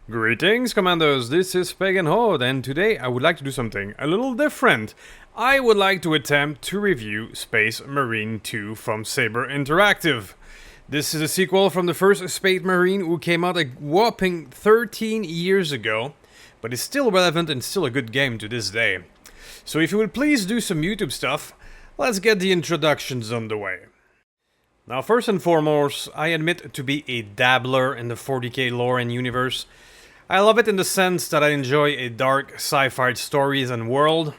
Greetings, Commandos, this is Pagan Horde, and today I would like to do something a little different. I would like to attempt to review Space Marine 2 from Saber Interactive. This is a sequel from the first Space Marine who came out a whopping 13 years ago, but is still relevant and still a good game to this day. So if you would please do some YouTube stuff, let's get the introductions on the way. Now first and foremost, I admit to be a dabbler in the 40k lore and universe. I love it in the sense that I enjoy a dark sci-fi stories and world,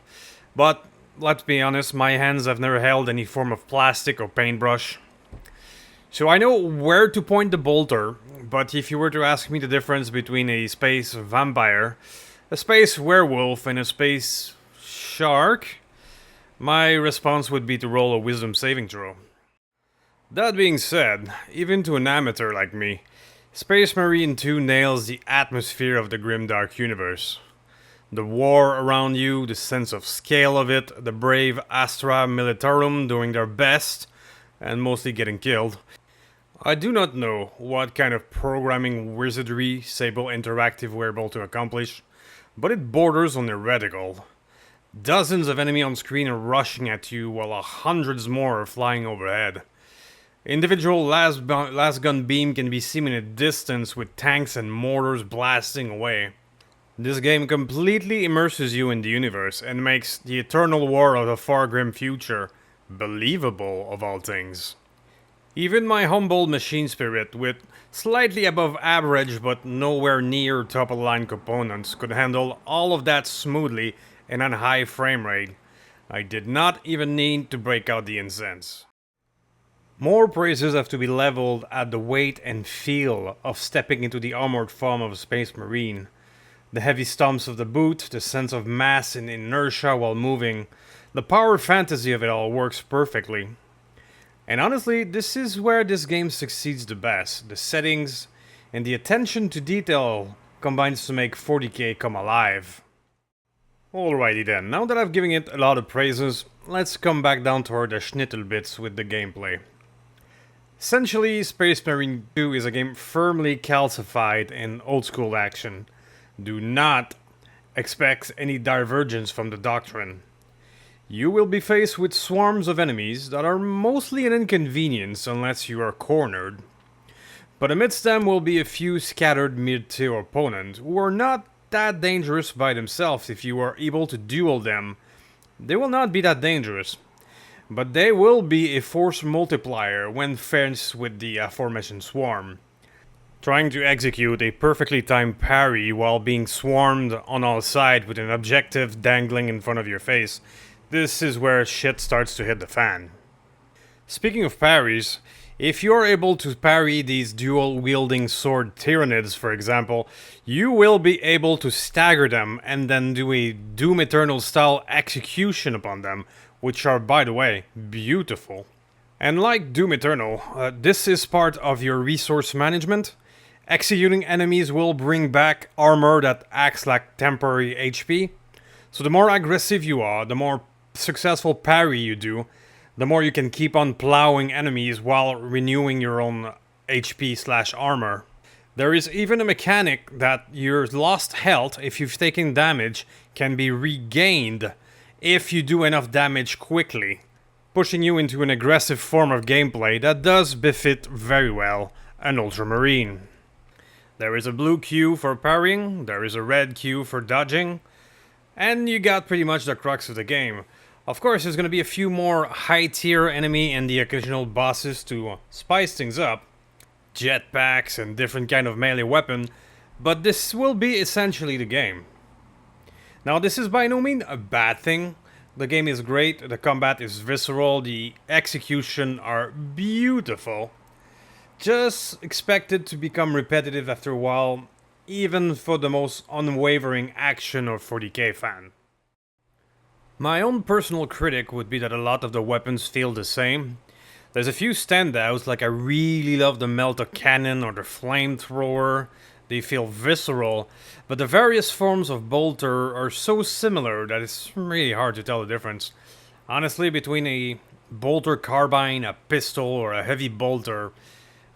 but let's be honest, my hands have never held any form of plastic or paintbrush. So I know where to point the bolter, but if you were to ask me the difference between a space vampire, a space werewolf, and a space shark, my response would be to roll a wisdom saving throw. That being said, even to an amateur like me, Space Marine 2 nails the atmosphere of the grimdark universe. The war around you, the sense of scale of it, the brave Astra Militarum doing their best, and mostly getting killed. I do not know what kind of programming wizardry Saber Interactive were able to accomplish, but it borders on heretical. Dozens of enemies on screen are rushing at you while hundreds more are flying overhead. Individual last gun beam can be seen in a distance with tanks and mortars blasting away. This game completely immerses you in the universe and makes the eternal war of a far grim future believable of all things. Even my humble machine spirit with slightly above average but nowhere near top of the line components could handle all of that smoothly and on high frame rate. I did not even need to break out the incense. More praises have to be leveled at the weight and feel of stepping into the armored form of a Space Marine. The heavy stumps of the boot, the sense of mass and inertia while moving, the power fantasy of it all works perfectly. And honestly, this is where this game succeeds the best. The settings and the attention to detail combines to make 40k come alive. Alrighty then, now that I've given it a lot of praises, let's come back down to the schnitzel bits with the gameplay. Essentially, Space Marine 2 is a game firmly calcified in old-school action. Do not expect any divergence from the doctrine. You will be faced with swarms of enemies that are mostly an inconvenience unless you are cornered. But amidst them will be a few scattered mid-tier opponents who are not that dangerous by themselves if you are able to duel them. They will not be that dangerous. But they will be a force multiplier when faced with the aforementioned swarm. Trying to execute a perfectly timed parry while being swarmed on all sides with an objective dangling in front of your face, this is where shit starts to hit the fan. Speaking of parries, if you are able to parry these dual-wielding sword tyrannids, for example, you will be able to stagger them and then do a Doom Eternal style execution upon them, which are, by the way, beautiful. And like Doom Eternal, this is part of your resource management. Executing enemies will bring back armor that acts like temporary HP. So the more aggressive you are, the more successful parry you do, the more you can keep on plowing enemies while renewing your own HP/armor. There is even a mechanic that your lost health, if you've taken damage, can be regained if you do enough damage quickly, pushing you into an aggressive form of gameplay that does befit very well an Ultramarine. There is a blue Q for parrying, there is a red Q for dodging, and you got pretty much the crux of the game. Of course, there's going to be a few more high-tier enemy and the occasional bosses to spice things up, jetpacks and different kind of melee weapon, but this will be essentially the game. Now, this is by no means a bad thing. The game is great, the combat is visceral, the execution are beautiful. Just expect it to become repetitive after a while, even for the most unwavering action or 40k fan. My own personal critic would be that a lot of the weapons feel the same. There's a few standouts, like I really love the melter cannon or the flamethrower. They feel visceral, but the various forms of bolter are so similar that it's really hard to tell the difference. Honestly, between a bolter carbine, a pistol, or a heavy bolter,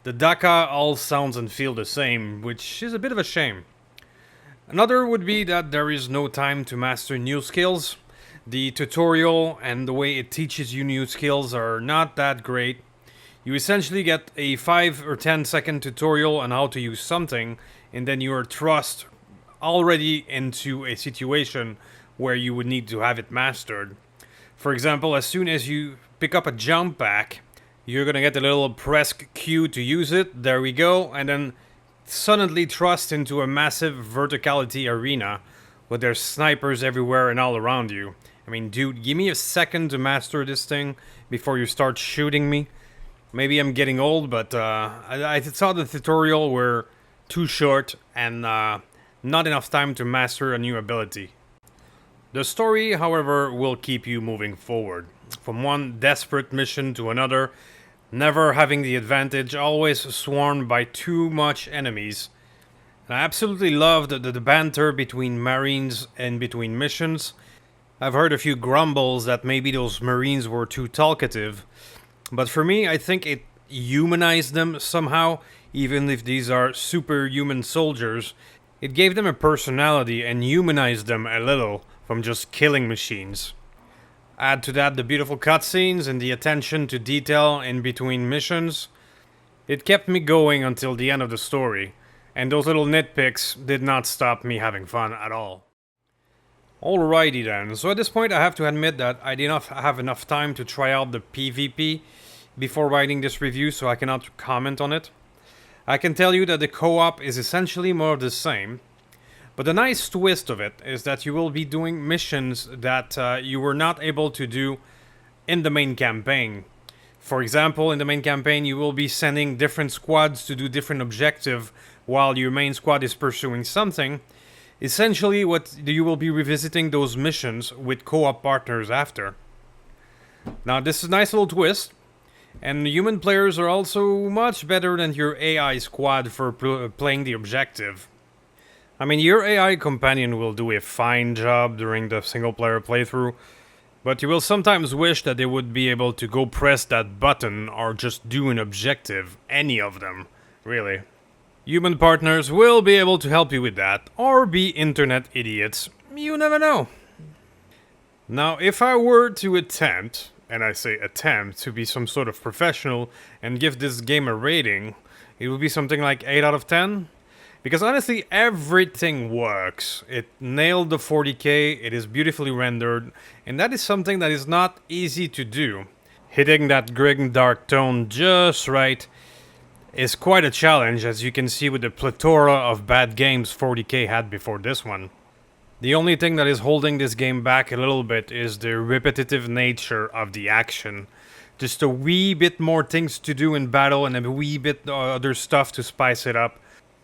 the Daka all sounds and feel the same, which is a bit of a shame. Another would be that there is no time to master new skills. The tutorial and the way it teaches you new skills are not that great. You essentially get a 5 or 10-second tutorial on how to use something, and then you are thrust already into a situation where you would need to have it mastered. For example, as soon as you pick up a jump pack, you're gonna get a little press Q to use it, there we go, and then suddenly thrust into a massive verticality arena with there's snipers everywhere and all around you. I mean, dude, give me a second to master this thing before you start shooting me. Maybe I'm getting old, but I thought the tutorial were too short and not enough time to master a new ability. The story, however, will keep you moving forward. From one desperate mission to another, never having the advantage, always swarmed by too much enemies. And I absolutely loved the banter between Marines and between missions. I've heard a few grumbles that maybe those Marines were too talkative, but for me, I think it humanized them somehow, even if these are superhuman soldiers. It gave them a personality and humanized them a little from just killing machines. Add to that the beautiful cutscenes and the attention to detail in between missions. It kept me going until the end of the story, and those little nitpicks did not stop me having fun at all. Alrighty then, so at this point I have to admit that I did not have enough time to try out the PvP before writing this review, so I cannot comment on it. I can tell you that the co-op is essentially more of the same, but the nice twist of it is that you will be doing missions that you were not able to do in the main campaign. For example, in the main campaign you will be sending different squads to do different objectives while your main squad is pursuing something. Essentially, you will be revisiting those missions with co-op partners after. Now, this is a nice little twist, and human players are also much better than your AI squad for playing the objective. I mean, your AI companion will do a fine job during the single-player playthrough, but you will sometimes wish that they would be able to go press that button or just do an objective, any of them, really. Human partners will be able to help you with that, or be internet idiots. You never know. Now, if I were to attempt, and I say attempt, to be some sort of professional and give this game a rating, it would be something like 8 out of 10. Because honestly, everything works. It nailed the 40k, it is beautifully rendered, and that is something that is not easy to do. Hitting that grim dark tone just right is quite a challenge, as you can see with the plethora of bad games 40k had before this one. The only thing that is holding this game back a little bit is the repetitive nature of the action. Just a wee bit more things to do in battle and a wee bit other stuff to spice it up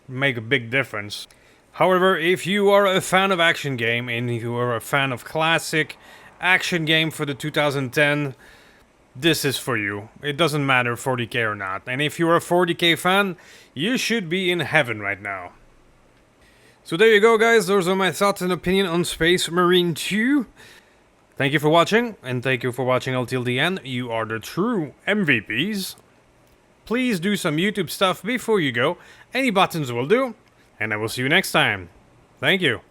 make a big difference. However, if you are a fan of action game and you are a fan of classic action game for the 2010, this is for you. It doesn't matter 40k or not. And if you're a 40k fan, you should be in heaven right now. So there you go, guys. Those are my thoughts and opinion on Space Marine 2. Thank you for watching, and thank you for watching until the end. You are the true MVPs. Please do some YouTube stuff before you go. Any buttons will do. And I will see you next time. Thank you.